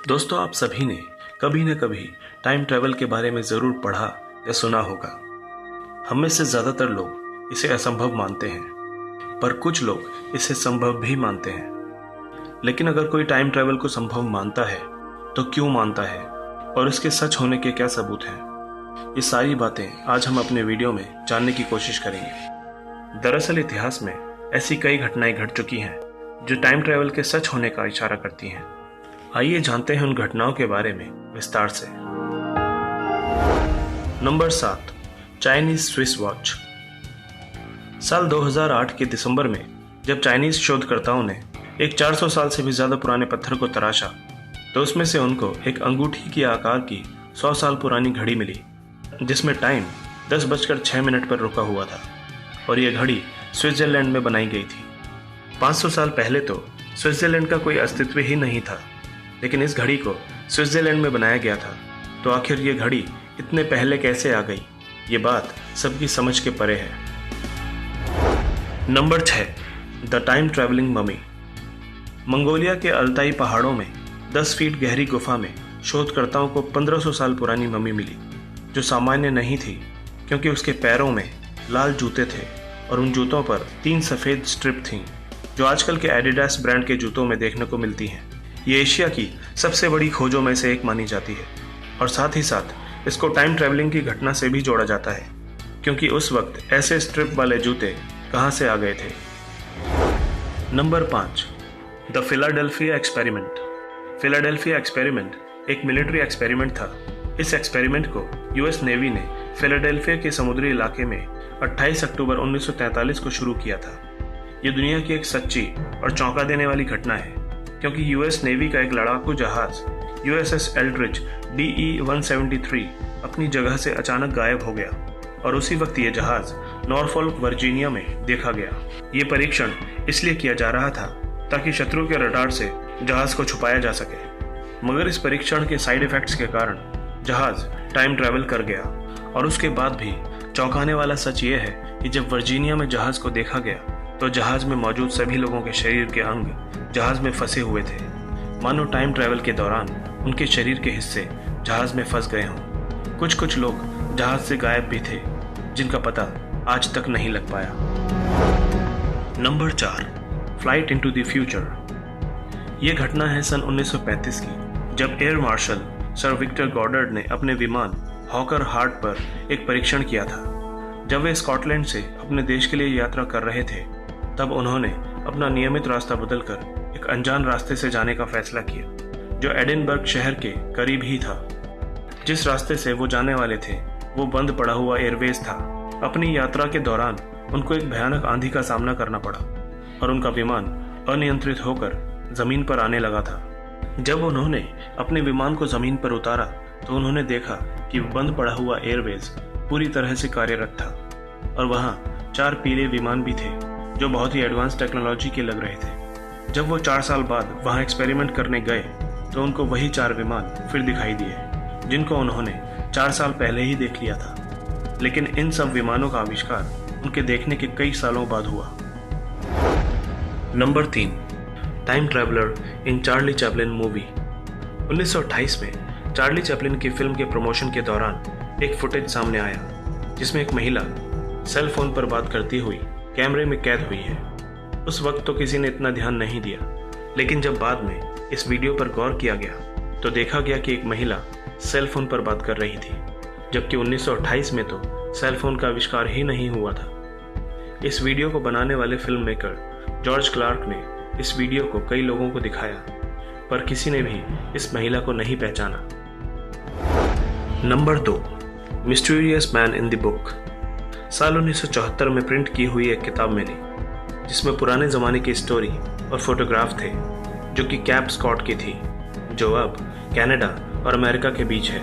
दोस्तों, आप सभी ने कभी न कभी टाइम ट्रैवल के बारे में ज़रूर पढ़ा या सुना होगा। हम में से ज़्यादातर लोग इसे असंभव मानते हैं, पर कुछ लोग इसे संभव भी मानते हैं। लेकिन अगर कोई टाइम ट्रैवल को संभव मानता है तो क्यों मानता है और इसके सच होने के क्या सबूत हैं? ये सारी बातें आज हम अपने वीडियो में जानने की कोशिश करेंगे। दरअसल इतिहास में ऐसी कई घटनाएं घट चुकी हैं जो टाइम ट्रैवल के सच होने का इशारा करती हैं। आइए जानते हैं उन घटनाओं के बारे में विस्तार से। Number 7, Chinese Swiss watch. साल 2008 के दिसंबर में जब चाइनीज शोधकर्ताओं ने एक 400 साल से भी ज्यादा पुराने पत्थर को तराशा तो उसमें से उनको एक अंगूठी के आकार की 100 साल पुरानी घड़ी मिली, जिसमें टाइम 10:06 पर रुका हुआ था और यह घड़ी स्विट्जरलैंड में बनाई गई थी। 500 साल पहले तो स्विट्जरलैंड का कोई अस्तित्व ही नहीं था, लेकिन इस घड़ी को स्विट्जरलैंड में बनाया गया था। तो आखिर ये घड़ी इतने पहले कैसे आ गई, ये बात सबकी समझ के परे है। Number 6, the time travelling mummy. Mongolia के अल्ताई पहाड़ों में 10 फीट गहरी गुफा में शोधकर्ताओं को 1500 साल पुरानी ममी मिली, जो सामान्य नहीं थी क्योंकि उसके पैरों में लाल जूते थे और उन जूतों पर 3 सफ़ेद स्ट्रिप थीं, जो आजकल के एडिडास ब्रांड के जूतों में देखने को मिलती हैं। ये एशिया की सबसे बड़ी खोजों में से एक मानी जाती है और साथ ही साथ इसको टाइम ट्रैवलिंग की घटना से भी जोड़ा जाता है, क्योंकि उस वक्त ऐसे स्ट्रिप वाले जूते कहां से आ गए थे। Number 5, the Philadelphia experiment. Philadelphia experiment एक मिलिट्री एक्सपेरिमेंट था। इस एक्सपेरिमेंट को यूएस नेवी ने फिलाडेल्फिया के समुद्री इलाके में 28 अक्टूबर 1943 को शुरू किया था। ये दुनिया की एक सच्ची और चौंका देने वाली घटना है, क्योंकि यूएस नेवी का एक लड़ाकू जहाज USS एल्ड्रिच DE-173 अपनी जगह से अचानक गायब हो गया और उसी वक्त ये जहाज नॉरफॉल्क वर्जीनिया में देखा गया। ये परीक्षण इसलिए किया जा रहा था ताकि शत्रु के रडार से जहाज को छुपाया जा सके, मगर इस परीक्षण के साइड इफेक्ट्स के कारण जहाज टाइम ट्रैवल कर गया। और उसके बाद भी चौंकाने वाला सच ये है कि जब वर्जीनिया में जहाज को देखा गया तो जहाज में मौजूद सभी लोगों के शरीर के अंग जहाज में फंसे हुए थे, मानो टाइम ट्रैवल के दौरान उनके शरीर के हिस्से जहाज में फंस गए हों। कुछ लोग जहाज से गायब भी थे, जिनका पता आज तक नहीं लग पाया। Number 4, flight into the future. ये घटना है सन 1935 की, जब एयर मार्शल सर विक्टर गॉडर्ड ने अपने विमान हॉकर हार्ट पर एक परीक्षण किया था। जब वे स्कॉटलैंड से अपने देश के लिए यात्रा कर रहे थे, तब उन्होंने अपना नियमित रास्ता बदलकर एक अनजान रास्ते से जाने का फैसला किया, जो एडिनबर्ग शहर के करीब ही था। जिस रास्ते से वो जाने वाले थे वो बंद पड़ा हुआ एयरवेज था। अपनी यात्रा के दौरान उनको एक भयानक आंधी का सामना करना पड़ा और उनका विमान अनियंत्रित होकर जमीन पर आने लगा था। जब उन्होंने अपने विमान को जमीन पर उतारा तो उन्होंने देखा कि बंद पड़ा हुआ एयरवेज पूरी तरह से कार्यरत था और वहाँ 4 पीले विमान भी थे, जो बहुत ही एडवांस टेक्नोलॉजी के लग रहे थे। जब वो 4 साल बाद वहाँ एक्सपेरिमेंट करने गए तो उनको वही 4 विमान फिर दिखाई दिए, जिनको उन्होंने 4 साल पहले ही देख लिया था। लेकिन इन सब विमानों का आविष्कार उनके देखने के कई सालों बाद हुआ। नंबर 3, टाइम ट्रैवलर इन चार्ली चैपलिन मूवी। 1928 में चार्ली चैपलिन की फिल्म के प्रमोशन के दौरान एक फुटेज सामने आया, जिसमें एक महिला सेल फोन पर बात करती हुई कैमरे में कैद हुई है। उस वक्त तो किसी ने इतना ध्यान नहीं दिया, लेकिन जब बाद में इस वीडियो पर गौर किया गया तो देखा गया कि एक महिला सेल फोन पर बात कर रही थी, जबकि 1928 में तो सेल फोन का आविष्कार ही नहीं हुआ था। इस वीडियो को बनाने वाले फिल्म मेकर जॉर्ज क्लार्क ने इस वीडियो को कई लोगों को दिखाया, पर किसी ने भी इस महिला को नहीं पहचाना। Number 2, mysterious man in the book. साल 1974 में प्रिंट की हुई एक किताब मिली, जिसमें पुराने ज़माने की स्टोरी और फोटोग्राफ थे, जो कि कैप स्कॉट की थी, जो अब कनाडा और अमेरिका के बीच है।